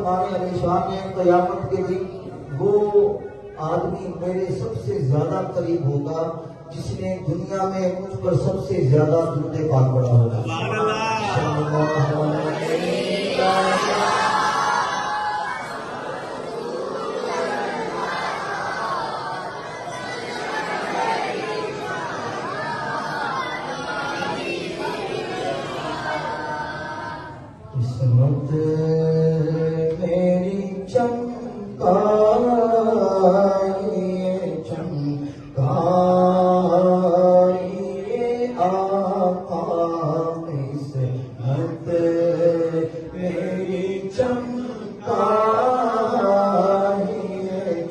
فرمانے علیہ السلام نے قیامت کے دن وہ آدمی میرے سب سے زیادہ قریب ہوگا جس نے دنیا میں مجھ پر سب سے زیادہ درود پاک پڑھا ہوگا. قسمت میری چمکائیے چمکائیے آقا قسمت میری چمکائیے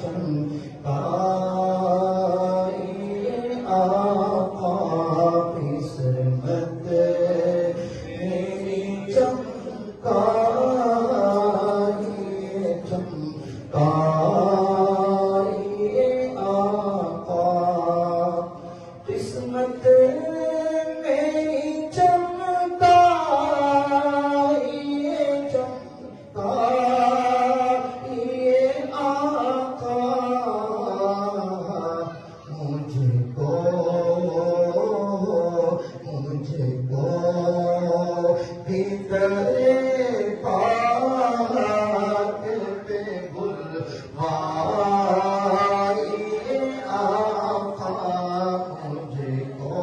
چمکائیے آقا قسمت میری چمکائیے قسمت میری چمکائیے چمکائیے آقا مجھ کو بھیتر پاک پہ بلوائیے آقا مجھ کو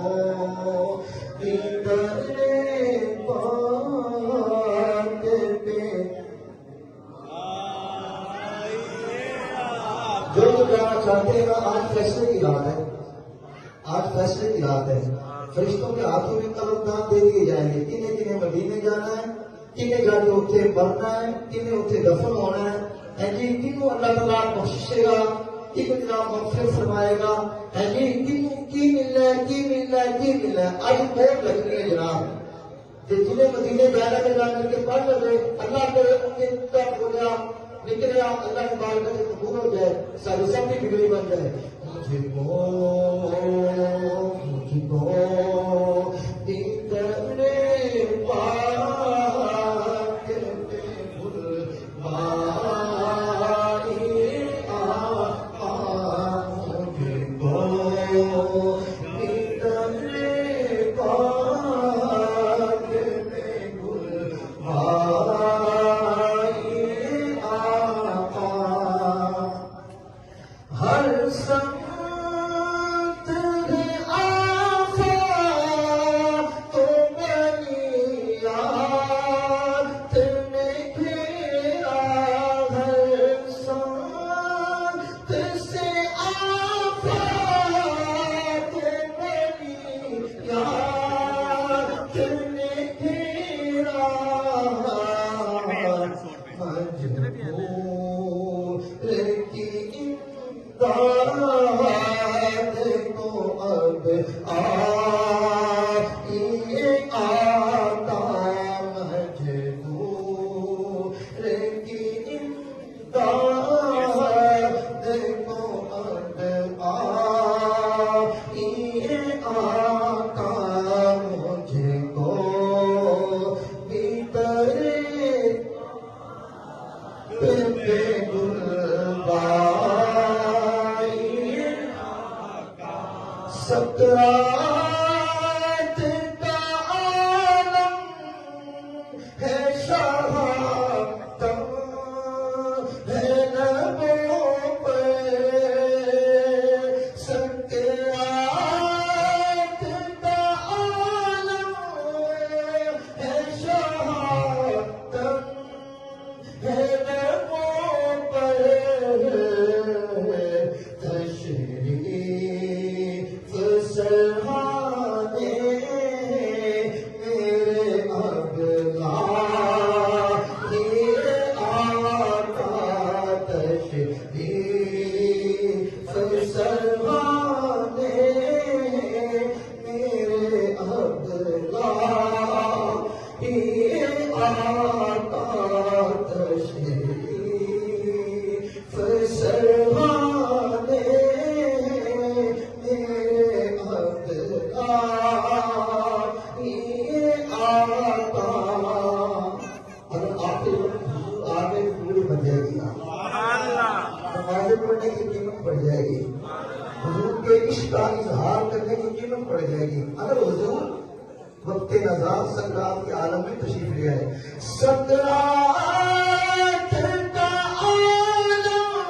بھیتر پاک پہ. جو جانا چاہتے ہیں آج فیصلے کی رات ہے. آج فیصلے کی رات ہے. فرشتوں کے ہاتھوں میں قلمدان دے دیے جائیں گے. کنے کنے مدینے جانا ہے, کنے جا کے اتنے مرنا ہے, کنے اتنے دفن ہونا ہے. جی کنوں اللہ تعالیٰ بخشے گا, کنوں جناب مغفرت فرمائے گا. جی کنوں کی ملنا ہے, کی ملنا ہے, کی ملنا ہے. آج بہت لگنی ہے جناب. جنہیں مدینے جانا کے جان کر کے پڑھ لگے اللہ کرے ان کے تک ہو گیا نکلے اللہ کی بارگاہ سے قبول ہو جائے, ساری سب کی بگڑی بن جائے. مجھ کو بھیتر پاک پہ بلوائیے آقا مجھ کو بھیتر پاک پہ بلوائیے آقا. ہر سمت ہے آفات تو میری یاد نے گھیرا. ہر سمت سے آفات تو میری یاد نے گھیرا. مجبور کی امداد کو اب آئیے آقا. مجبور کی امداد کو اب آئیے آقا. مجھ کو بھیتر پہ بلوائیے. سکرات کا عالم ہے شہادت ہے لبوں پہ. سکرات کا عالم ہے شہادت ہے لبوں پہ. تشریف سہا پڑھنے کی قیمت پڑ جائے گی، حضور کے عشق کا اظہار کرنے کی قیمت پڑ جائے گی۔ اگر حضور وقت نزاع سکرات کے عالم میں تشریف لے آئے، سکرات کا عالم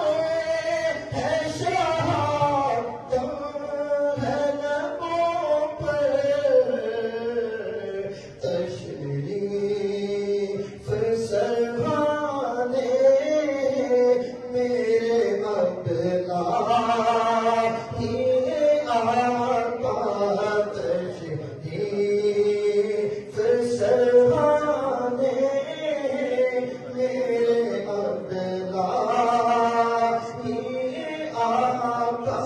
ہے شہادت ہے لبوں پر، تشریف سرحانے میرے عبداللہ ہی آقا، تشریف سرحانے میرے عبداللہ ہی آقا،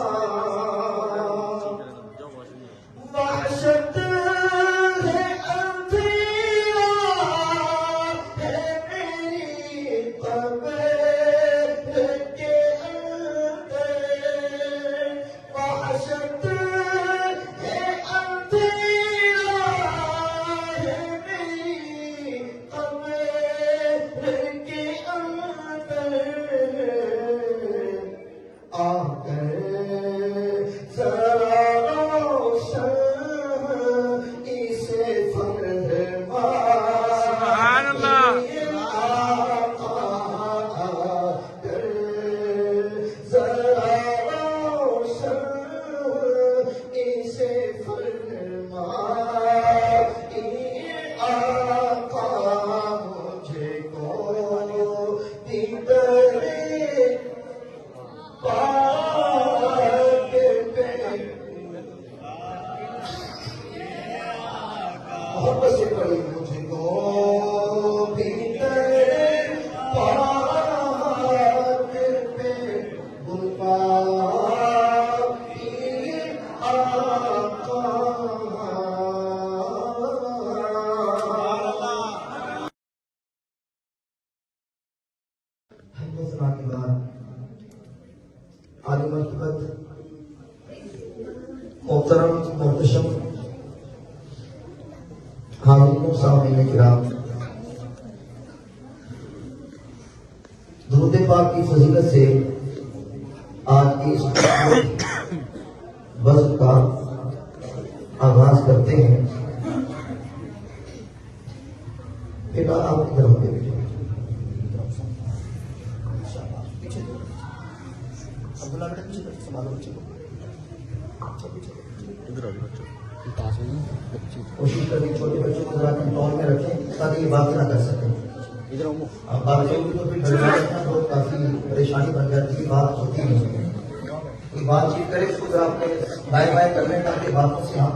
وحشت ہے اندھیرا ہے میری قبر کے اندر، وحشت ہے اندھیرا ہے میری قبر کے اندر، آ کر ذرا روشن اسے فرما، سبحان اللہ۔ آقا آ کر ذرا روشن اسے فرما، آقا مجھے کو دیدار پاک پہ محبت سے پڑھی، مجھے کو دیدار پاک پہ بلوا آقا۔ حمد ثنا کے بعد عالی مرتبت محترم محتشم حاضرین سامعین کرام، درود پاک کی فضیلت سے آج کی اس بزم کا آغاز کرتے ہیں۔ بیٹا آپ کی طرف دے بیٹے، عبداللہ بیٹا پیچھے سنبھالو بچے کو، کوشش کریں چھوٹے بچوں کو ذرا کنٹرول میں رکھیں تاکہ یہ باتیں نہ کر سکیں۔ باتیں ہوگی تو پھر گھر میں رکھنا تو کافی پریشانی بن جاتی ہے، بات ہوتی نہیں ہے۔ کوئی بات چیت کرے اس کو ذرا اپنے دائیں بائیں کر لیں تاکہ باتوں سے ہم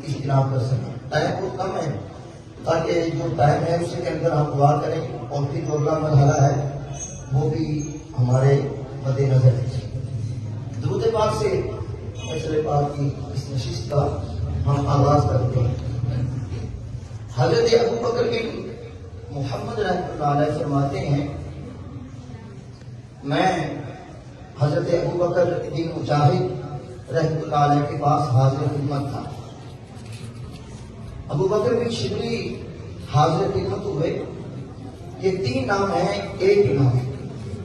اجتناب کر سکیں۔ ٹائم بہت کم ہے تاکہ جو ٹائم ہے اسی کے اندر ہم دعا کریں، اور پھر جو اگلا مرحلہ ہے وہ بھی ہمارے مد نظر ہے۔ درود پاک سے فیصل پاک کی اس نشست کا ہم آغاز کرتے ہیں۔ حضرت ابو بکر بن محمد رحمۃ اللہ علیہ فرماتے ہیں، میں حضرت ابو بکر بن مجاہد رحمۃ اللہ علیہ کے پاس حاضر خدمت تھا۔ ابو بکر بن شبلی حاضر خدمت ہوئے۔ یہ تین نام ہیں ایک ہی نام،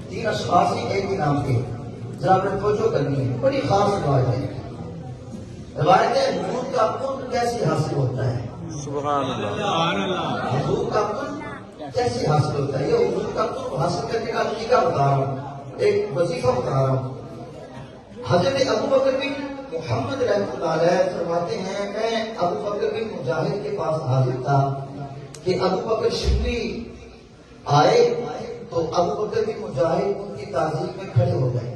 تین اشخاص ہیں ایک ہی نام کے، ذرا آپ نے توجہ کرنی ہے، بڑی خاص روایت ہے۔ روایت ہے حضور کا قرب کیسے حاصل ہوتا ہے، سبحان اللہ۔ حضور کا قرب کیسے حاصل ہوتا ہے، یہ حضور کا قرب حاصل کرنے کا طریقہ بتا رہا ہوں، ایک وظیفہ بتا رہا ہوں۔ حضرت ابو بکر بن محمد رحمۃ اللہ علیہ فرماتے ہیں، میں ابو بکر بن مجاہد کے پاس حاضر تھا کہ ابو بکر شبلی آئے تو ابو بکر بن مجاہد ان کی تعظیم میں کھڑے ہو گئے۔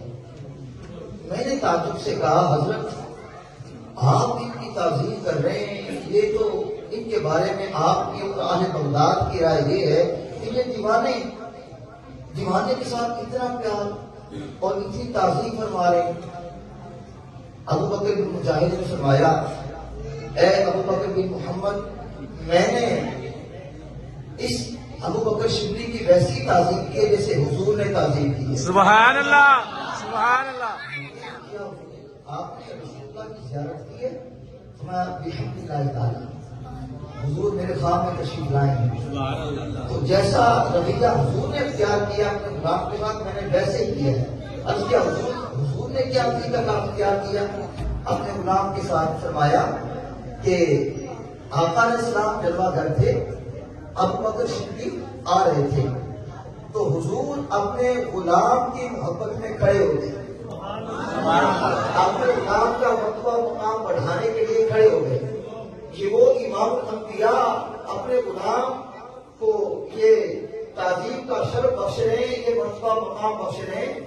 میں نے تعجب سے کہا، حضرت آپ ان کی تعظیم کر رہے ہیں، یہ تو ان کے بارے میں آپ کی اور اہل بغداد کی رائے یہ ہے کہ یہ دیوانے کے ساتھ اتنا پیار اور اتنی تعظیم فرما رہے ہیں۔ ابو بکر بن مجاہد نے فرمایا، اے ابو بکر بن محمد، میں نے اس ابو بکر شبلی کی ویسی تعظیم کی ہے جیسے حضور نے تعظیم کی ہے۔ سبحان اللہ، سبحان اللہ۔ آپ نے رسول اللہ کی زیارت کی ہے؟ فرمایا بحمد اللہ تعالی، حضور میرے خواب میں تشریف لائے ہیں۔ تو جیسا رویہ حضور نے اختیار کیا اپنے غلام کے ساتھ، میں نے ویسے ہی کیا ہے۔ عرض کیا حضور نے کیا طریقہ کار اختیار کیا؟ اپنے غلام کے ساتھ فرمایا کہ آقا علیہ السلام جلوہ گر تھے، ابو بکر صدیق آ رہے تھے، تو حضور اپنے غلام کی محبت میں کھڑے ہو گئے، اپنے غلام کا مرتبہ مقام بڑھانے کے لیے کھڑے ہو گئے کہ وہ امام الانبیاء اپنے غلام کو یہ تعظیم کا شرف بخش رہے ہیں، یہ مرتبہ مقام بخش رہے ہیں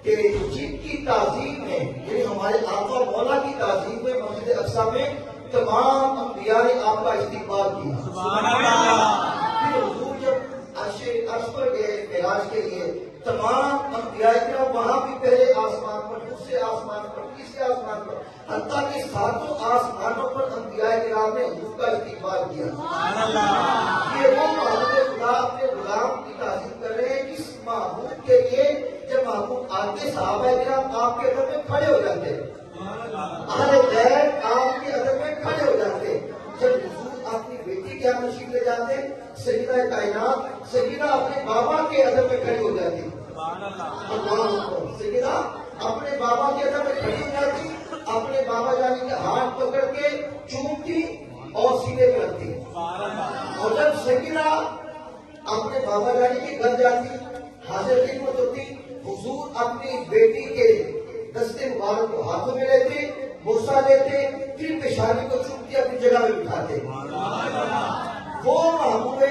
کہ جن کی تعظیم میں، یعنی ہمارے آقا مولا کی تعظیم میں مسجد اقصی میں تمام انبیاء نے آپ کا استقبال کیا۔ سبحان اللہ۔ پھر حضور جب عرش پر گئے معراج کے لیے، تمام انبیاء کرام وہاں بھی پہلے آسمان پر، دوسرے آسمان پر، تیسرے آسمان پر، حتیٰ کہ ساتوں آسمانوں پر انبیاء کرام نے حضور کا استقبال کیا۔ سبحان اللہ۔ یہ وہ محبوب خدا اپنے غلام کی تعظیم کر رہے ہیں، جس محبوب کے لیے جب محبوب آتے صحابہ کرام آپ کے ادب میں کھڑے ہو جاتے، اہل بیت آپ کے ادب میں کھڑے ہو جاتے۔ جب حضور اپنی بیٹی کے ہاں تشریف لے جاتے، سیدہ کائنات سیدہ اپنے بابا کے ادب میں کھڑی ہو جاتی، سیدہ اپنے بابا کے ادب میں کھڑی ہو جاتی، اپنے بابا جانی کا ہاتھ پکڑ کے چومتی اور سینے پہ رکھتی۔ اور جب سیدہ اپنے بابا جانی کے گھر جاتی، حاضر خدمت ہوتی، حضور اپنی بیٹی کے دستے مبارک کو ہاتھوں میں لیتے، بوسہ دیتے، پھر پیشانی کو چوم کے اپنی جگہ میں بٹھاتے۔ وہ محبوب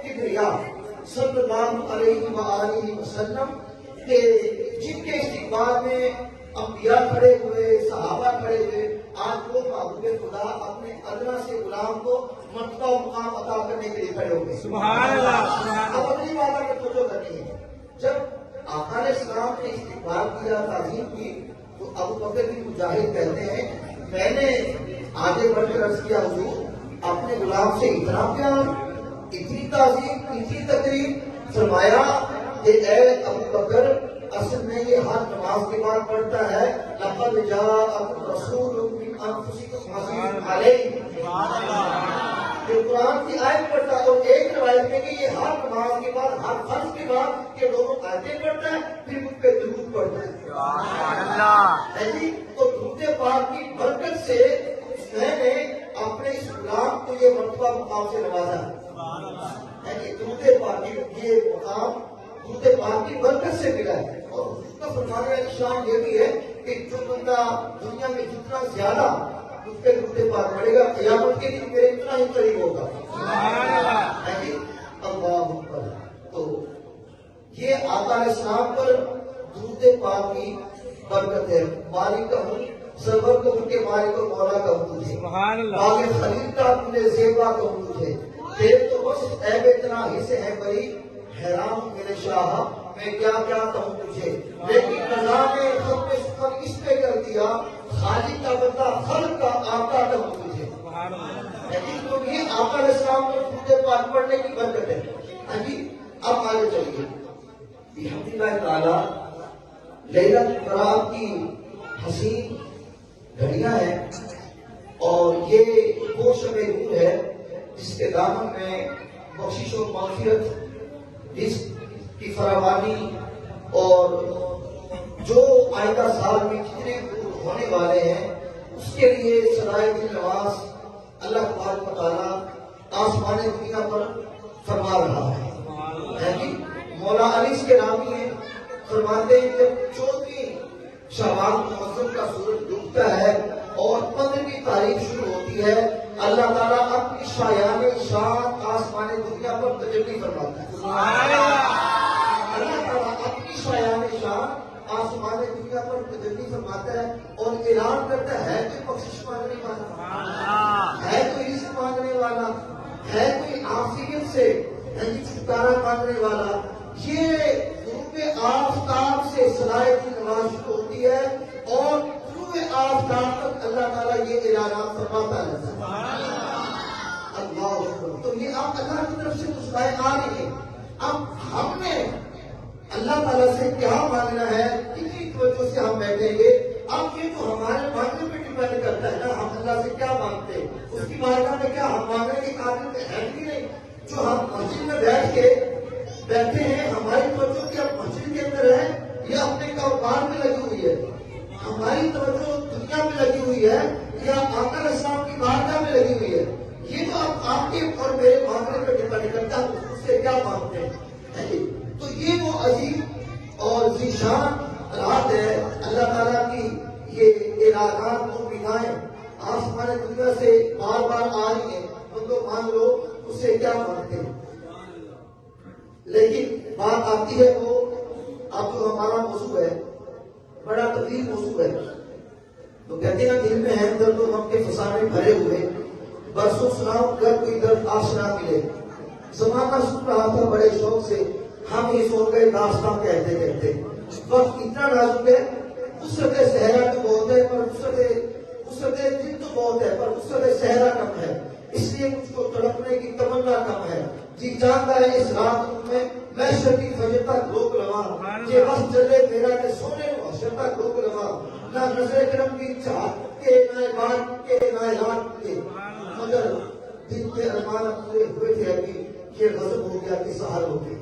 کبریا صلی اللہ علیہ وآلہ وسلم کے جن کے استقبال میں انبیاء کھڑے ہوئے، صحابہ کھڑے ہوئے، آج وہ محبوب خدا اپنے ادنا سے غلام کو مرتبہ و مقام عطا کرنے کے لیے کھڑے ہو گئے۔ سبحان اللہ۔ اب اگلی بات ہمیں توجہ کرنی ہے، جب آقا علیہ السلام نے استقبال کیا، تعظیم کی، تو ابو بکر بن مجاہد کہتے ہیں میں نے آگے بڑھ کر عرض کیا حضور اپنے غلام سے اتنا پیار، اتنی تعظیم، اتنی تقریب؟ فرمایا کہ اے ابو بکر اصل میں یہ ہر نماز کے بعد پڑھتا ہے لقد جاءکم رسول من انفسکم عزیز علیہ، جو قرآن کی آیت پڑھتا ہے، اور ایک روایت میں کہ یہ ہر نماز کے بعد، ہر فرض کے بعد یہ دونوں آیتیں پڑھتا ہے، پھر مجھ پہ درود پڑھتا ہے۔ سبحان اللہ۔ ہے جی، تو درود پاک کی برکت سے میں نے اپنے اس غلام کو یہ مرتبہ مقام سے نوازا ہے کہ درود پاک کی یہ مقام درود پاک کی برکت سے ملا ہے۔ اور اس کا فرمانے کا نشان یہ بھی ہے کہ جو بندہ دنیا میں جتنا زیادہ اس پہ درود پاک پڑے گا، قیامت کے دن میرے اتنا ہی قریب ہوگا۔ سبحان اللہ۔ ہے جی، اللہ اکبر۔ تو یہ آقا علیہ السلام پر درود پاک کی برکت ہے۔ مالک کا ہوں، سرور کو ان کے مالک و مولا کا ہوں تجھے، سبحان اللہ۔ باغ خلیل کا تجھے زیبا کا ہوں تجھے، تیرے تو بس عیب اتنا ہی سے ہے بری، حیران ہوں میرے شاہ میں کیا کیا کہوں تجھے، لیکن قضا نے سب میں سفر اس پہ کر دیا، خالق کا بندہ خلق کا آقا کہوں تجھے۔ سبحان اللہ۔ لیکن تو یہ آقا علیہ السلام کو درود پاک پڑھنے کی برکت ہے۔ ہاں جی، اب آگے چلیے۔ بحمداللہ تعالی لیلۃ البراء کی حسین گھڑیاں ہیں، اور یہ وہ شب نور ہے جس کے دامن میں بخشش و مغفرت، رزق کی فراوانی، اور جو آئندہ سال میں جتنے دور ہونے والے ہیں اس کے لیے صدائے دل نواز اللہ تبارک و تعالیٰ آسمان دنیا پر فرما رہا ہے جی۔ مولا علی کے نامی ہیں، فرماتے ہیں جب 14ویں شعبان معظم کا سورج ڈوبتا ہے اور 15ویں تاریخ شروع ہوتی ہے، اللہ تعالیٰ اپنی شایان شان آسمان دنیا پر تجلی فرماتا ہے۔ اللہ تعالیٰ اپنی شایان شان آسمان دنیا پر تجلی فرماتا ہے اور اعلان کرتا ہے کہ بخشش مانگنے والا ہے، کوئی رزق مانگنے والا ہے، کوئی عافیت سے چھٹکارا مانگنے والا۔ یہ غروب آفتاب سے صدائے کی نماز شروع ہوتی ہے اور غروب آفتاب تک اللہ تعالیٰ یہ اعلانات فرماتا رہتا ہے۔ اللہ اکبر۔ تو یہ آپ اللہ کی طرف سے صدائے آ رہی ہے۔ اب ہم نے اللہ تعالیٰ سے کیا مانگنا ہے، کتنی توجہ سے ہم بیٹھیں گے۔ اب یہ تو ہمارے مانگنے پہ ڈیپینڈ کرتا ہے نا، ہم اللہ سے کیا مانگتے ہیں، اس کی بارگاہ میں کیا ہم مانگنے کے قابل ہے بھی نہیں۔ جو ہم مسجد میں بیٹھے ہیں، ہماری توجہ کیا مسجد کے اندر ہے یا اپنے کاروبار ہماری توجہ دنیا میں لگی ہوئی ہے یا آقا علیہ السلام کی بارگاہ میں لگی ہوئی ہے، یہ تو آپ کے اور میرے معاملے پہ ڈپینڈ کرتا ہے اس سے کیا مانگتے ہیں۔ تو یہ وہ عظیم اور ذیشان رات ہے اللہ تعالیٰ کی، یہ ارادات اور بنائیں آسمان دنیا سے بار بار آ رہی ہیں، ان کو مانگ لو، اس سے کیا مانگتے ہیں۔ لیکن بات آتی ہے وہ اب جو ہمارا موضوع ہے بڑا طویل موضوع ہے، تو کہتے ہیں دل میں ہے درد و غم کے فسانے بھرے ہوئے، برسوں سناؤ گر کوئی درد آشنا ملے، زمانہ سن رہا تھا بڑے شوق سے، ہم ہی سو گئے داستان کہتے کہتے، وقت اتنا نازک ہے، وسعت صحرا تو بہت ہے پر وسعت دل تو بہت ہے پر وسعت صحرا کم ہے، اس لیے مجھ کو تڑپنے کی تمنا کم ہے، جی جانتا ہے اس رات میں محشر کی فجر تک روک لوا، یہ وقت چلے میرا کہ سونے محشر تک روک لوا، نہ نظر کرم کی چاہت کے نہ بات کے نہ رات کے، مگر دل کے ارمان پورے ہوئے تھے ابھی، یہ غضب ہو گیا کہ سحر ہو گئی،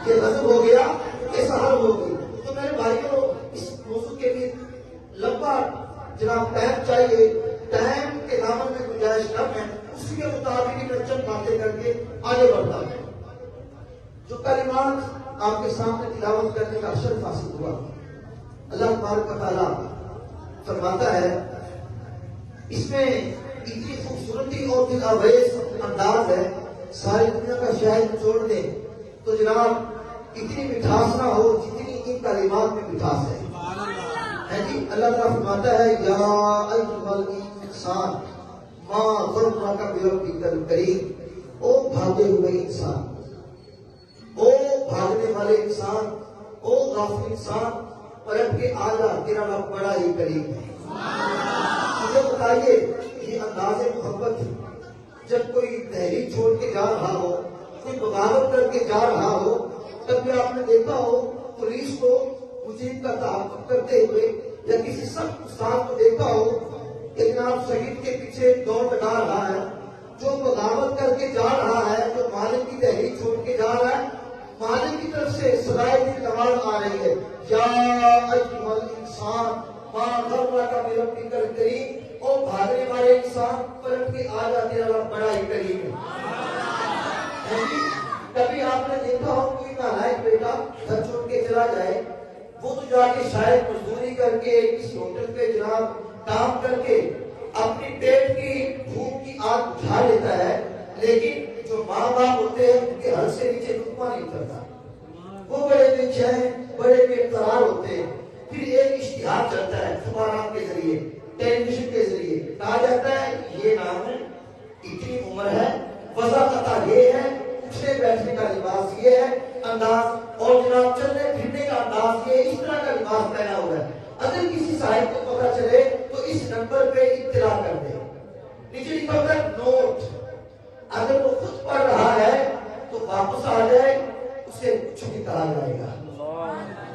یہ غضب ہو گیا کہ سحر ہو گئی۔ تو میرے بھائیوں اس موضوع کے لیے لمبا جناب ٹائم چاہیے، ٹائم کے دامن میں گنجائش کم ہے، اسی کے مطابق ہی میں چند باتیں کر کے آگے بڑھتا ہوں۔ جو کلمات آپ کے سامنے تلاوت کرنے کا شرف حاصل ہوا، اللہ تبارک و تعالیٰ فرماتا ہے اس میں اتنی خوبصورتی اور دل آویز انداز ہے، ساری دنیا کا شہد چھوڑ دیں تو جناب اتنی مٹھاس نہ ہو جتنی ان کلمات میں مٹھاس ہے۔ جی اللہ تعالیٰ فرماتا ہے یا ایھا الانسان ما غرک بربک الکریم، او بھاگے ہوئے انسان، او بھاگنے والے انسان، او غافل انسان، پلٹ کے آ جا، تیرا رب بڑا ہی قریب ہے۔ مجھے بتائیے یہ انداز محبت جب کوئی تحریر چھوڑ کے جا رہا ہو، کوئی بغاوت کر کے جا رہا ہو، تب بھی آپ نے دیکھا ہو پولیس کو مجرم کا تعاقب کرتے ہوئے یا کسی سخت استاد کو دیکھا ہو کہ جناب شہید کے پیچھے دوڑ لگا رہا ہے، جو بغاوت کر کے جا رہا ہے، جو مالک کی تحریر چھوڑ کے جا رہا ہے، مالک کی طرف سے سدائے دل آواز آ رہی ہے یا ایھا الانسان ما غرک بربک الکریم، او بھاگنے والے انسان پلٹ کے آ جا، تیرا رب بڑا ہی قریب ہے۔ کبھی آپ نے دیکھا ہو کوئی نالائق بیٹا گھر چھوڑ کے چلا جائے، وہ تو جا کے شاید مزدوری کر کے کسی ہوٹل پہ جناب کام کر کے اپنی پیٹ کی بھوک کی آگ بجھا لیتا ہے، لیکن جو ماں باپ ہوتے ہیں ان کے ہر سے نیچے لقمہ نہیں اترتا، وہ بڑے بے چین بڑے بے قرار ہوتے ہیں۔ پھر ایک اشتہار چلتا ہے اخبارات کے ذریعے، ٹیلی ویژن کے ذریعے، کہا جاتا ہے یہ نام ہے، اتنی عمر ہے، وضع قطع یہ ہے، اٹھنے بیٹھنے کا لباس یہ ہے، انداز اور جناب چلنے پھرنے کا انداز یہ، اس طرح کا لباس پہنا ہوا ہے۔ اگر کسی صاحب کو پتا چلے تو اس نمبر پہ اطلاع کر دے، نیچے لکھا ہوتا ہے نوٹ، اگر وہ خود پڑھ رہا ہے تو واپس آ جائے، اسے کچھ نہیں کہا جائے گا۔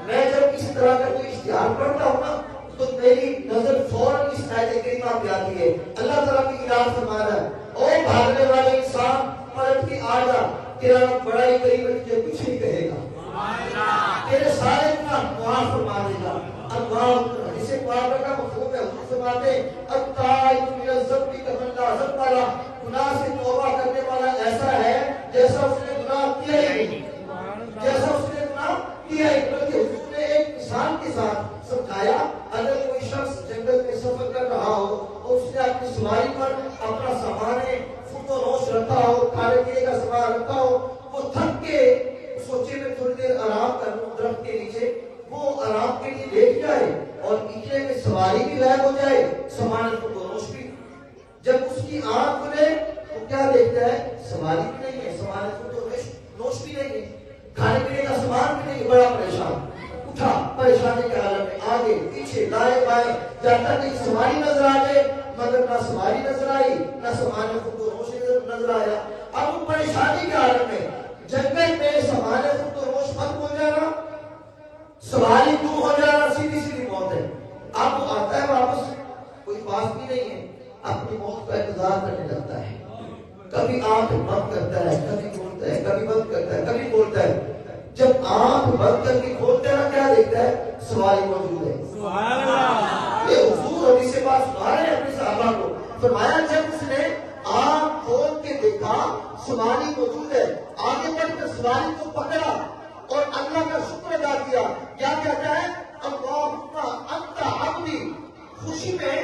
میں جب اس طرح کا کوئی اشتہار پڑھتا ہوں نا تو میری نظر فوراً اس آیت کریمہ پہ آتی ہے، اللہ تعالیٰ کی ارشاد فرما رہا ہے او بھاگنے والے انسان پلٹ کے آ جا، تیرا رب بڑا ہی قریب ہے، تجھے کچھ نہیں کہے گا، تیرے سارے گناہ معاف فرما دے گا۔ اللہ جسے معافی کا مفہوم ہے، حضور فرماتے ہیں التائب من الذنب کمن لا ذنب لہ، گناہ سے توبہ کرنے والا ایسا ہے جیسا اس نے گناہ کیا ہی نہیں، جیسا اس نے گناہ کیا ہی، بلکہ حضور نے ایک مثال کے ساتھ سمجھایا، اگر کوئی شخص جنگل میں سفر کر رہا ہو اور اس نے اپنی سواری پر اپنا سامان فوٹ و نوش رکھا ہو، کھانے پینے کا سامان رکھا ہو، وہ تھک کے سوچے میں تھوڑی دیر آرام کر لوں درخت کے نیچے، وہ آرام کے لیے لیٹ جائے اور اتنے میں سواری بھی غائب ہو جائے، سامان فوٹ و نوش بھی، جب اس کی آنکھ کھلے تو کیا دیکھتا ہے؟ سواری بھی نہیں ہے، سامان فوٹ و نوش بھی نہیں ہے، کھانے پینے کا سامان بھی نہیں، بڑا پریشان اٹھا، پریشانی کے عالم میں آگے پیچھے دائیں بائیں جاتا نہیں، سواری نظر آ جائے مگر نہ سواری نظر آئی نہ سامان خود و روش نظر آیا۔ اب وہ پریشانی کے عالم میں جنگل میں سامان خود و روش ختم ہو جانا، سواری دور ہو جانا، سیدھی سیدھی موت ہے۔ اب وہ آتا ہے واپس، کوئی پاس بھی نہیں ہے، اپنی موت کا انتظار کرنے لگتا ہے، کبھی آنکھ بند کرتا ہے، کبھی کھولتا ہے، کبھی بند کرتا ہے، کبھی کھولتا ہے، جب آنکھ بند کر کے کھولتا ہے کیا دیکھتا ہے؟ سواری موجود ہے، فرمایا جب اس نے آنکھ کھول کے دیکھا سواری موجود ہے، آگے بڑھ کر سواری کو پکڑا اور اللہ کا شکر ادا کیا. کیا کہتا ہے؟ اللہم انت عبدی. خوشی میں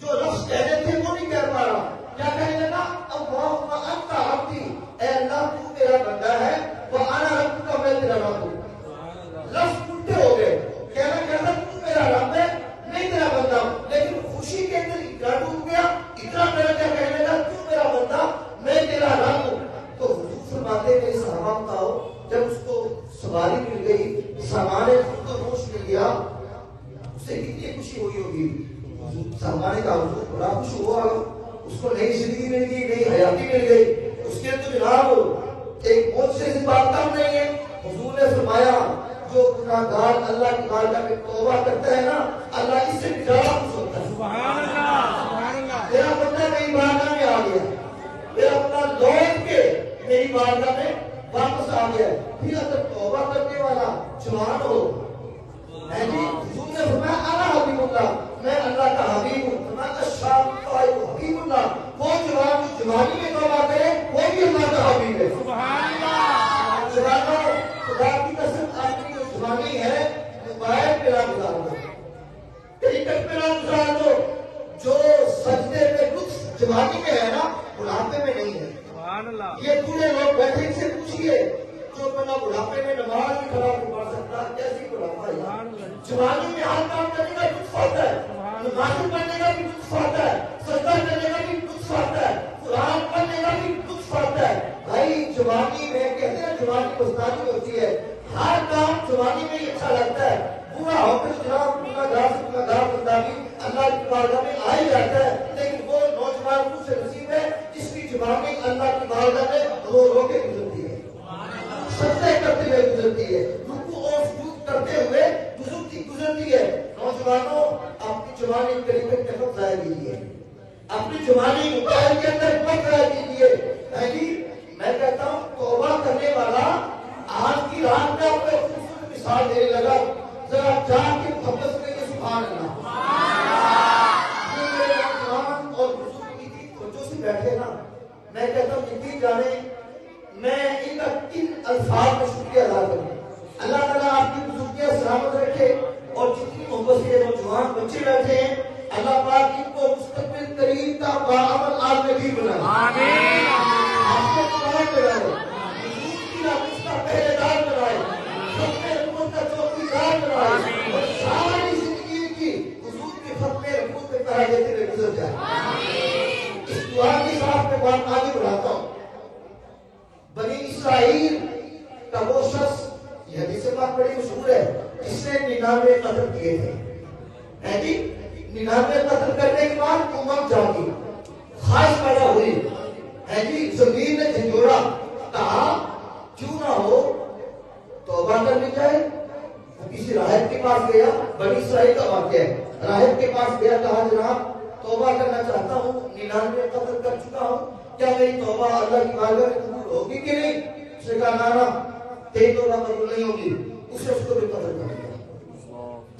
جو لفظ کہنے تھے وہ نہیں کہہ پا رہا. کیا کہنے لگا؟ اللہم انت عبدی، اے اللہ تو میرا بندہ ہے، وانا ربک، میں تیرا رب ہوں. لفظ الٹے ہو گئے. کہنا کہتا تو میرا رب ہے، میں تیرا بندہ ہوں. لیکن خوشی کے اندر اتنا ڈوب گیا، اتنا درجہ کہنے لگا تو میرا بندہ، میں تیرا رب ہوں. تو حضور فرماتے ہیں صحابہ بتاؤ، جب اس کو سواری مل گئی، سامان خود کو ہوش مل گیا، اسے کتنی خوشی ہوئی ہوگی. سامان کا حضور بڑا خوش ہوا، اس کو نئی زندگی مل گئی، نئی حیاتی مل گئی. اس کے تو جناب ایک معجزے سے بات کم نہیں ہے. حضور نے فرمایا جو گناہگار اللہ کی بارگاہ میں توبہ کرتا ہے نا، اللہ اس سے بھی زیادہ خوش ہوتا ہے. سبحان اللہ، سبحان اللہ. میرا بندہ میری بارگاہ میں آ گیا، میرا بندہ لوٹ کے میری بارگاہ میں واپس آ گیا. پھر اگر توبہ کرنے والا جوان ہو، حضور نے فرمایا انا حبیب اللہ، میں اللہ کا حبیب ہوں. فرمایا الشاب طائب حبیب اللہ، وہ جوان جو جوانی میں توبہ کرے وہ بھی اللہ کا حبیب ہے. سبحان اللہ. جوانوں، خدا کی قسم آپ کی جو جوانی ہے موبائل پہ نہ گزار دو، کرکٹ پہ نہ گزار دو. جو سجدے میں لطف جوانی میں ہے نا، بڑھاپے میں نہیں ہے. سبحان اللہ. یہ پورے لوگ بیٹھے ان سے پوچھئے جو بنا بڑھاپے میں نماز نہیں کھڑا نہیں پڑھ سکتا، کیسی بڑھاپا ہے؟ جوانی میں ہر کام کرنے کا لطف آتا ہے، نماز پڑھنے کا بھی لطف آتا ہے، سجدہ کرنے کا بھی لطف آتا ہے، قرآن پڑھنے کا بھی لطف آتا ہے. بھائی جوانی میں کہتے ہیں جوانی مستانی ہوتی ہے، ہر کام جوانی میں ہی اچھا لگتا ہے. پورا ہو کر جناب گناہگار بندہ بھی اللہ کی بارگاہ میں آ ہی جاتا ہے. لیکن وہ نوجوان کو سے نصیب ہے جس کی جوانی اللہ کی بارگاہ میں رو رو کے گزرتی ہے، سجدے کرتے ہوئے گزرتی ہے، رکوع اور سجود کرتے ہوئے گزرتی ہے. نوجوانوں، اپنی جوانی قریب تک ضائع کیجیے، اپنی جوانی موبائل کے اندر مت ضائع کیجیے. میں کہتا ہوں توبہ کرنے والا آج کی رات کا اپنے خوبصورت مثال دینے لگا. ذرا جان کے محبت میں یہ سبحان اللہ. یہ میرے نوجوان اور بزرگ کی توجہ سے بیٹھے نا، میں کہتا ہوں یقین جانے میں ان کا کن الفاظ میں شکریہ ادا کروں. اللہ تعالیٰ آپ کی بزرگیاں سلامت رکھے، اور جتنی محبت سے نوجوان بچے بیٹھے ہیں اللہ پاک ان کو مستقبل قریب کا باعمل آدمی بھی بنائے. آمین. آپ کو قرآن بنائے، حضور کی ناموس کا پہرے دار بنائے، ختم رحمت کا چوکیدار بنائے، اور ساری زندگی کی حضور کے ختم رحمت پہ پہرا دیتے ہوئے گزر جائے. اس دعا کے ساتھ میں بات آگے بڑھاتا ہوں. بنی اسرائیل کا وہ شخص، یہ حدیث پاک بڑی مشہور ہے، جس نے 99 قتل کیے تھے. 99 قتل کرنے کے بعد امت جاگی، خواہش پیدا ہوئی، زمین نے جھنجھوڑا، کہا کیوں نہ ہو توبہ کر لی جائے. وہ کسی راہب کے پاس گیا، بنی اسرائیل کا واقعہ ہے. راہب کے پاس گیا، کہا جناب توبہ کرنا چاہتا ہوں، 99 قتل کر چکا ہوں، کیا میری توبہ اللہ کی بارگاہ میں قبول ہوگی کہ نہیں؟ اس نے کہا نہ تیری توبہ قبول نہیں ہوگی. اس نے اس کو بھی قتل کر دیا.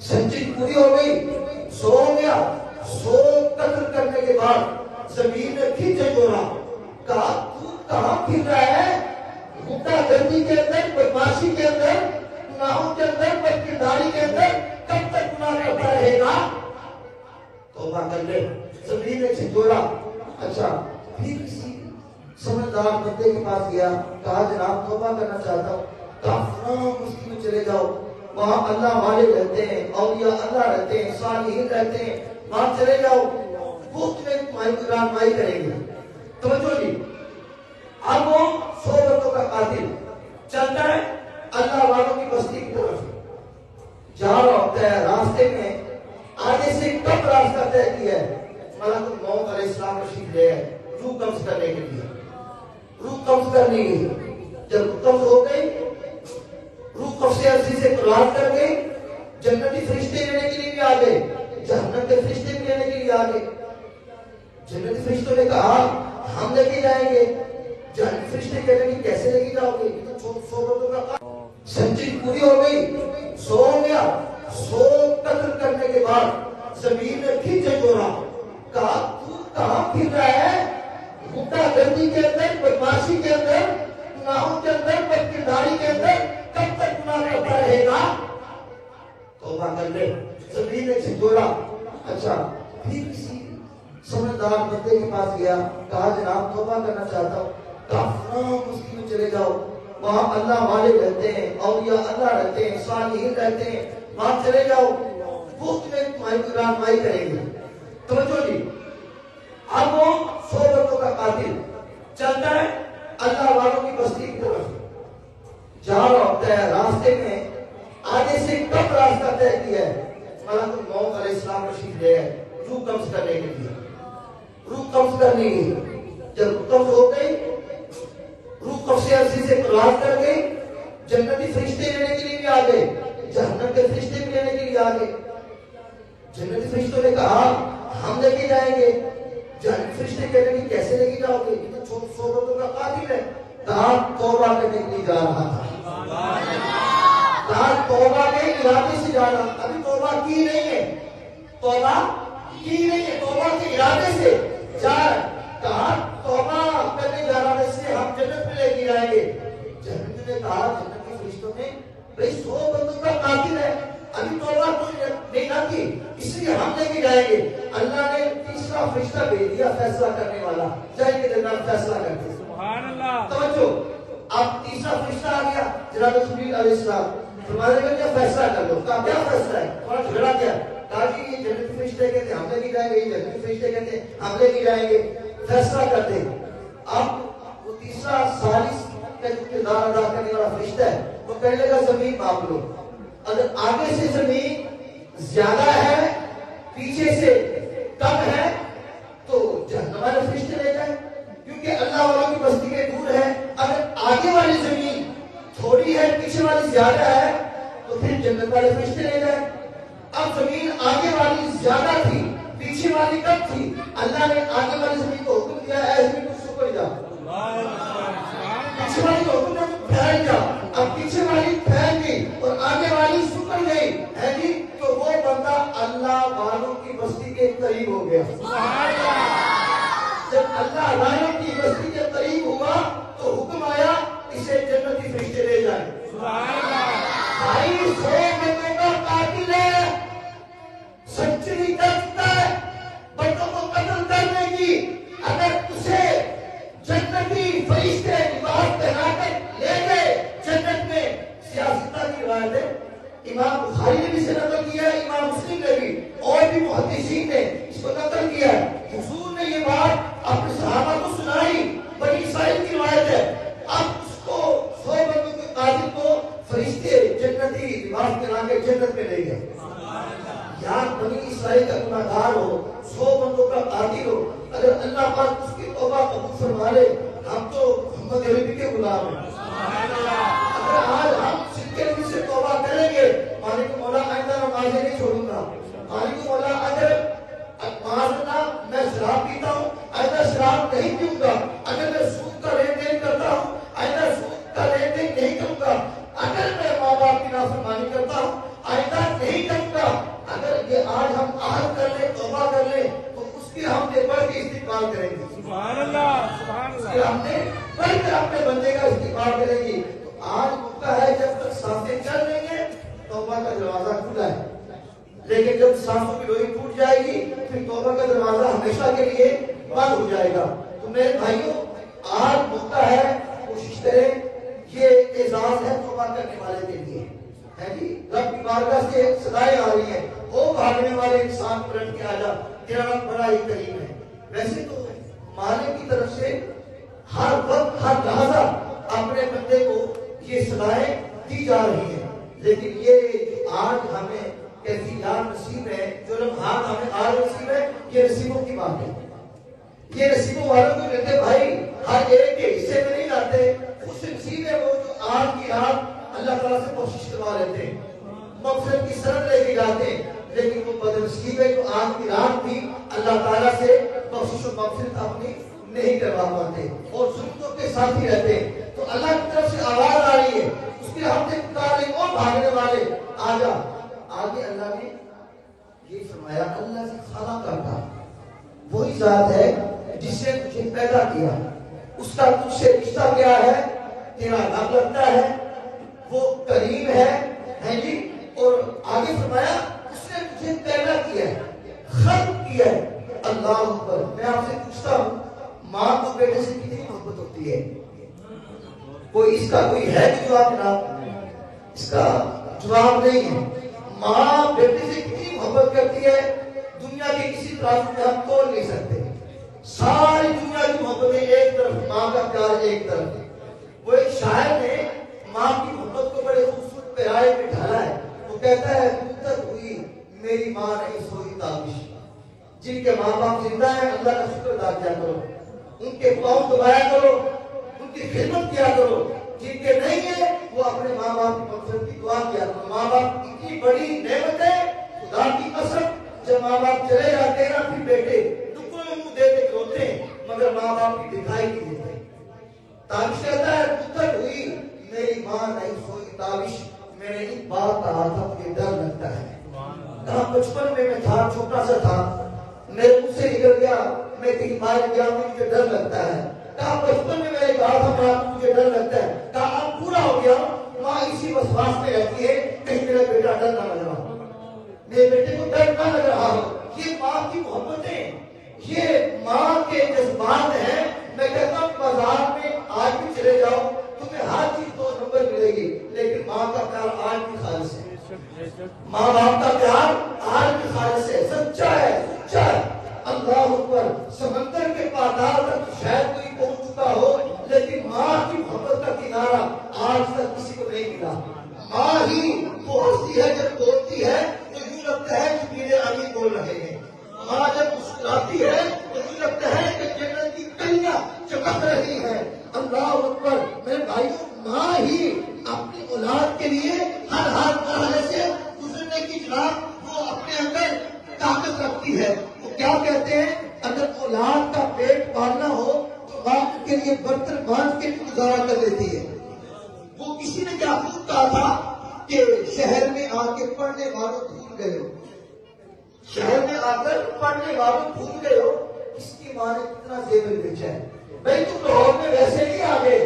سنچی پوری ہو گئی، سو گیا. 100 قتل کرنے کے بعد زمین نے پھر جھنجھوڑا، کہا تو کہاں پھر رہا ہے؟ غنڈہ گردی کے اندر، بدماشی کے اندر، گناہوں کے اندر، بدکرداری کے اندر کب تک گناہ کرتا رہے گا؟ توبہ کر لے. زمین نے جھنجھوڑا. اچھا پھر کسی سمجھدار بندے کے پاس گیا، کہا جناب توبہ کرنا چاہتا ہوں. کہا فلاں بستی میں چلے جاؤ، وہاں اللہ والے رہتے ہیں، اولیاء اللہ رہتے ہیں، صالحین رہتے ہیں، وہاں چلے جاؤ، وہ تمہیں تمہاری رہنمائی کریں گے. توجہ جی. اب وہ 100 بندوں کا قاتل چلتا ہے اللہ والوں کی بستی کی طرف جا رہا ہوتا ہے. راستے میں آگے سے کب راستہ طے کیا ہے؟ ملک الموت علیہ السلام تشریف لے آئے روح قبض کرنے کے لیے. روح قبض کرنے کی جب روح قبض ہو گئی، روح قبض عرضی سے قرار کر گئی، جنتی فرشتے لینے کے لیے بھی آ گئے، جہنم کے فرشتے بھی لینے کے لیے آ گئے. جنتی فرشتوں نے کہا ہم لے کے جائیں گے. جہنمی فرشتے کہنے کی کیسے لے کے جاؤ گے؟ 100 بندوں کا سنچی پوری ہو گئی، 100 ہو گیا. 100 قتل کرنے کے بعد زمین نے پھر جھنجھوڑا، کہا تو کہاں توبہ کر لے. زمین نے جھنجھوڑا. اچھا پھر کسی سمجھدار بندے کے پاس گیا, کہا جناب توبہ کرنا چاہتا ہوں. کہا فلاں بستی میں چلے جاؤ, وہاں اللہ والے رہتے ہیں, اولیاء اللہ رہتے ہیں, صالحین رہتے ہیں, وہاں چلے جاؤ, وہ تمہیں تمہاری رہنمائی کریں گے. توجہ جی, اب وہ 100 بندوں کا قاتل چلتا ہے اللہ والوں کی بستی کی طرف. جہاں ہوتا ہے راستے میں آگے سے کم راستہ طے کیا ہے, ملک الموت علیہ السلام رشید لے گئے روح قبض کرنے کے لیے. روح قبض کرنے کی جب روح قبض ہو گئی, روح قبض عرصی سے کراس کر گئی, جنتی فرشتے لینے کے لیے بھی آ گئے, جہنم کے فرشتے بھی لینے کے لیے آ گئے. جنتی فرشتوں نے کہا ہم لے کے جائیں گے. جنتی فرشتے کہنے لگے کیسے لے کے جاؤ گے, یہ تو 100 بندوں کا قاتل ہے. کہا توبہ کرنے کے لیے جا رہا تھا. کہا توبہ کے ارادے سے جا رہا, ابھی توبہ کی نہیں ہے, توبہ کی نہیں ہے, توبہ کے ارادے سے جا رہا. کہا توبہ کرنے جا رہا ہے, اس لیے ہم جنت میں لے کے جائیں گے. جنت نے کہا, جنت کے فرشتوں نے, بھئی 100 بندوں کا قاتل ہے, ابھی توبہ کوئی نہیں نہ کی, اس لیے ہم لے کے جائیں گے. اللہ نے تیسرا فرشتہ بھیج دیا فیصلہ کرنے والا, جائیں کے درمیان فیصلہ کرتے. سبحان اللہ. توجہ, اب تیسرا فرشتہ آ گیا جناب جبریل علیہ السلام. فرمانے لگے کیا فیصلہ کر دو. کہا کیا فیصلہ ہے, تھوڑا جھگڑا کیا. کہا کہ یہ جنتی فرشتے کہتے ہیں ہم لے کے جائیں گے, یہ جنتی فرشتے کہتے ہیں ہم لے کے جائیں گے, فیصلہ کرتے. اب وہ تیسرا ثالث کا جو کردار ادا کرنے والا فرشتہ ہے وہ کہنے لگا زمین ماپ لو, اگر آگے سے زمین زیادہ ہے پیچھے سے کم ہے تو جہنم والے فرشتے لے جائیں, کیونکہ اللہ والوں کی بستی کے دور ہے. اگر آگے والی زمین تھوڑی ہے پیچھے والی زیادہ ہے تو پھر جنت والے فرشتے لے جائیں. اب زمین آگے والی زیادہ تھی پیچھے والی کم تھی, اللہ نے آگے والی زمین کو حکم دیا اے زمین کو سکڑ جا, پیچھے والی کو حکم دیا پھیل جا. اب پیچھے والی پھیل گئی اور آگے والی سکڑ گئی ہے جی, تو وہ بندہ اللہ والوں کی بستی کے قریب ہو گیا. جب اللہ والوں کی بستی کے قریب ہوا تو حکم آیا اسے جنتی فرشتے لے جائیں. بھائی 100 بندوں کا قاتل ہے, سنچری کر چکا ہے بندوں کو قتل کرنے کی, اگر اسے جنتی فرشتے لباس پہنا کر لے گئے جنت میں. سیاستہ کی روایت ہے, امام بخاری نے بھی اسے نقل کیا ہے, امام مسلم نے بھی, اور بھی محدثین نے اس کو نقل کیا ہے. حضور نے یہ بات اپنے صحابہ کو سنائی, بنی اسرائیل کی روایت ہے. اب اس کو 100 بندوں کے قاتل کو فرشتے جنتی لباس پہنا کے جنت میں لے گئے. یار بنی اسرائیل کا گناہگار ہو, 100 بندوں کا قاتل ہو, اگر اللہ پاک اس کی توبہ قبول فرما لے, ہم تو محمد عربی کے غلام ہیں. اگر آج ہم صدقے نبی سے توبہ کریں گے, مالک مولا آئندہ نمازیں نہیں چھوڑوں گا, مالک مولا اگر میں شراب پیتا ہوں آئندہ شراب نہیں پیوں گا, اگر میں سود کا لین دین کرتا ہوں آئندہ سود کا لین دین نہیں کروں گا, اگر میں ماں باپ کی نافرمانی کرتا ہوں آئندہ نہیں کروں گا. اگر یہ آج ہم عہد کر لیں, توبہ کر لیں, تو اس کی ہم نے بڑھ کے استقبال کریں گے. سبحان اللہ, سبحان اس اللہ. کی ہم نے بڑھ کر اپنے بندے کا استقبال کریں گے. تو آج موقع ہے, جب تک سانسیں چل رہی ہیں توبہ کا دروازہ کھلا ہے, لیکن جب سانسوں کی ڈوری ٹوٹ جائے گی پھر توبہ کا دروازہ ہمیشہ کے لیے بند ہو جائے گا. تو میرے بھائیوں, آج موقع ہے, کوشش کریں, یہ اعزاز ہے توبہ کرنے والے کے لیے ہے جی. رب کی بارگاہ سے صدائیں آ رہی ہیں, وہ بھاگنے والے انسان پلٹ کے آ جا, تیرا رب بڑا ہی کریم ہے. ویسے تو مالک کی طرف سے ہر وقت ہر لحظہ اپنے بندے کو یہ صدائیں دی جا رہی ہیں, لیکن یہ جو آج ہمیں کیسی یار نصیب ہے, جو لمحات ہمیں آج نصیب ہے, یہ نصیبوں کی بات ہے. یہ نصیبوں والوں کو کہتے بھائی ہر ایک کے حصے میں نہیں آتے. خوش نصیب ہے وہ جو آج کی رات اللہ تعالیٰ سے کوشش کروا لیتے ہیں, مغفرت کی سند لے کے جاتے ہیں, لیکن وہ بدنصیب ہے جو آج کی رات بھی اللہ تعالیٰ سے کوشش و مغفرت اپنی نہیں کروا پاتے اور ضرورتوں کے ساتھ ہی رہتے ہیں. تو اللہ کی طرف سے آواز آ رہی ہے, اس کے ہم سے پکار رہے اور بھاگنے والے آ جا. آگے اللہ نے یہ فرمایا, اللہ سے خلا کرتا وہی ذات ہے جس نے تجھے پیدا کیا, اس کا تجھ سے رشتہ کیا ہے, تیرا رب لگتا ہے, وہ کریم ہے جی, اور آگے فرمایا اس نے تجھے پیدا کیا ہے، خلق کیا ہے۔ اللہ اکبر۔ میں آپ سے پوچھتا ہوں، ماں کو بیٹے سے کتنی محبت ہوتی ہے؟ کوئی اس کا کوئی ہے کہ جواب؟ جناب اس کا جواب نہیں ہے۔ ماں بیٹے سے کتنی محبت کرتی ہے، دنیا کے کسی طرف میں ہم تول نہیں سکتے۔ ساری دنیا کی محبتیں ایک طرف، ماں کا پیار ایک طرف۔ وہ ایک شاعر نے ماں کی محبت کو بڑے خوبصورت پیرائے میں ڈھالا ہے۔ وہ کہتا ہے مدت ہوئی میری ماں نہیں سوئی تابش۔ جن کے ماں باپ زندہ ہیں اللہ کا شکر ادا کیا کرو، ان کے پاؤں دبایا کرو، ان کی خدمت کیا کرو۔ جن کے نہیں ہیں وہ اپنے ماں باپ کی مغفرت کی دعا کیا کرو۔ ماں باپ اتنی بڑی نعمت ہے، خدا کی قسم جب ماں باپ چلے جاتے ہیں نا پھر بیٹے ٹکڑوں میں منہ دیتے روتے ہیں، مگر ماں باپ کی دکھائی نہیں دیتے۔ تابش کہتا ہے مدت ہوئی میری ماں نہیں سوئی تابش، میں نے ایک بات کہا تھا مجھے ڈر لگتا ہے۔ کہا بچپن میں تھا، چھوٹا سا تھا، میرے منہ سے نکل گیا، میں کہیں باہر گیا مجھے ڈر لگتا ہے۔ کہا بچپن میں نے کہا تھا ماں مجھے ڈر لگتا ہے۔ کہا اب پورا ہو گیا، ماں اسی وسواس میں رہتی ہے کہیں میرا بیٹا ڈر نہ لگ رہا ہو، میرے بیٹے کو ڈر نہ لگ رہا ہو۔ یہ ماں کی محبتیں، یہ ماں کے جذبات ہیں۔ میں کہتا ہوں بازار میں آج بھی چلے جاؤ تمہیں ہر چیز 2 نمبر ملے گی، لیکن ماں کا پیار آج بھی خالص ہے۔ ماں باپ کا پیار آج بھی خالص ہے، سچا ہے، سچا ہے۔ اللہ اکبر۔ سمندر کے پاتال تک شاید کوئی پہنچ چکا ہو، لیکن ماں کی محبت کا کنارہ آج تک کسی کو نہیں ملا۔ ماں ہی وہ ہنستی ہے جب بولتی ہے تو یوں لگتا ہے کہ میرے آگے بول رہے ہیں۔ ماں جب مسکراتی ہے تو یوں لگتا ہے کہ جنت کی کلیاں چمک رہی ہیں۔ اللہ اکبر۔ میرے بھائیوں، ماں ہی اپنی اولاد کے لیے ہر مرحلے سے گزرنے کی جناب وہ اپنے اندر طاقت رکھتی ہے۔ وہ کیا کہتے ہیں، اگر اولاد کا پیٹ پالنا ہو تو ماں کے لیے برتن مانج کے گزارا کر دیتی ہے۔ وہ کسی نے کیا خوب کہا تھا کہ شہر میں آ کے پڑھنے والوں بھول گئے ہو، شہر میں آ کر پڑھنے والوں بھول گئے ہو، اس کی ماں نے کتنا زیور بیچا ہے۔ بھائی تم لاہور میں ویسے نہیں آ گئے،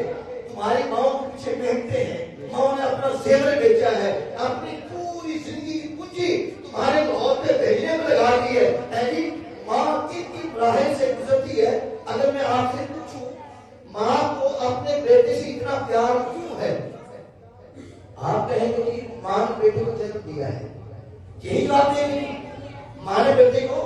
تمہاری ماؤں کے پیچھے محنتیں ہیں، ماؤں نے اپنا زیور بیچا ہے، اپنی پوری زندگی کی پونجی تمہارے لاہور پہ بھیجنے میں لگا دی ہے۔ یعنی ماں کتنی مراحل سے گزرتی ہے۔ اگر میں آپ سے پوچھوں ماں کو اپنے بیٹے سے اتنا پیار کیوں ہے، آپ کہیں گے کہ ماں نے بیٹے کو جنم دیا ہے، یہی بات ہے، ماں نے بیٹے کو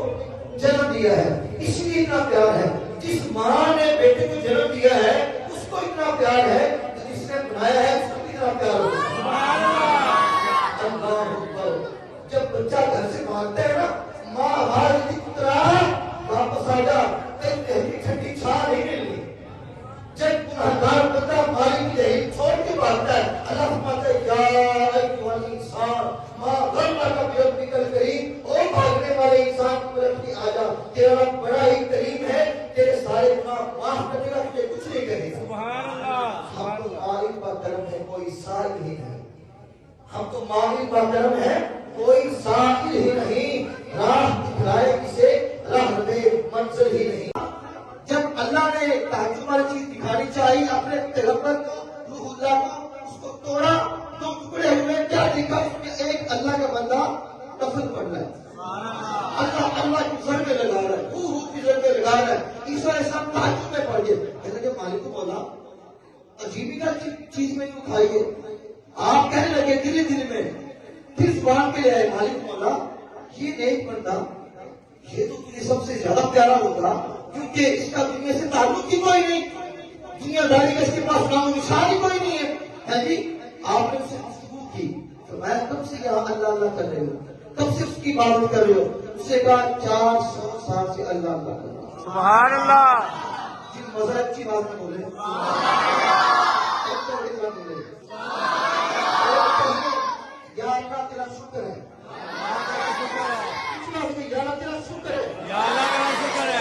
جنم دیا ہے اس لیے اتنا پیار ہے۔ جس ماں نے بیٹے کو جنم دیا ہے اس کو اتنا پیار ہے، جس نے بنایا ہے اس کو اتنا پیار ہوگا۔ اللہ اکبر۔ جب بچہ گھر سے مانگتا ہے نا ماں ہماری پترا واپس آ جا، تیری ٹھنڈی چھا نہیں ملنی۔ جب گنہگار بندہ مالی کی دہی چھوڑ کے بھاگتا ہے، اللہ فرماتا ہے یا ایھا الانسان ما غرک بربک الکریم، او بھاگنے والے انسان کو رکھنے آ جا، تیرا رب بڑا ہی کریم ہے، تیرے سارے گناہ معاف کرے گا، تجھے کچھ نہیں کہے گا۔ سبحان اللہ۔ ہم تو مالک با کرم ہے، کوئی سائل ہی نہیں۔ ہم تو مالک با کرم ہے، کوئی سائل ہی نہیں۔ راہ دکھلائے کسے، راہ دے منزل ہی نہیں۔ جب اللہ نے تعجب والی چیز دکھانی چاہیے اپنے پیغمبر کو، روح اللہ کو، اس کو توڑا، 2 ٹکڑے ہوئے، کیا دیکھا اس میں؟ ایک اللہ کا بندہ نفل پڑھ رہا ہے، اللہ کی ضربے لگا رہا ہے، روح کی ضربے لگا رہا ہے۔ عیسیٰ علیہ السلام تعجب میں پڑ گئے، کہنے لگے مالک کو بولا عجیبی کا چیز میں کیوں کھائی ہے؟ آپ کہنے لگے دل میں، پھر زبان پہ لے آئے، مالک کو بولا یہ نیک بندہ یہ تو تجھے سب سے زیادہ پیارا ہوگا، کیونکہ اس کا دنیا سے تعلق ہی کوئی نہیں، دنیا داری کا اس کے پاس نام و نشان ہی کوئی نہیں ہے جی۔ آپ نے اس سے گفتگو کی، فرمایا کب سے یہاں اللہ اللہ کر رہے ہو، کب سے اس کی عبادت کر رہے ہو؟ اس سے کہا 400 سال سے اللہ اللہ کر رہا ہوں۔ سبحان اللہ۔ جن مذہب کی بات میں بولے یا اللہ تیرا شکر ہے، یا اللہ تیرا شکر ہے، یا اللہ کا شکر ہے۔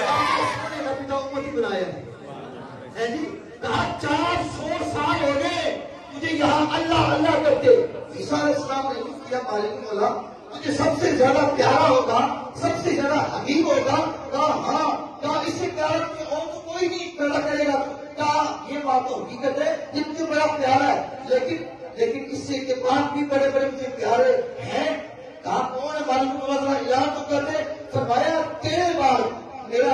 امتی بنایا ہے جی۔ کہا 400 سال ہو گئے مجھے یہاں اللہ اللہ کرتے۔ عیسیٰ علیہ السلام نے کچھ کیا، مالک نے بولا مجھے سب سے زیادہ پیارا ہوگا، سب سے زیادہ حبیب ہوگا۔ کہا ہاں، کہا اس سے پیارا اور تو کوئی نہیں پیدا کرے گا۔ کہا یہ بات تو حقیقت ہے، یہ مجھے بڑا پیارا ہے، لیکن اس سے کے بعد بھی بڑے بڑے مجھے پیارے ہیں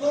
2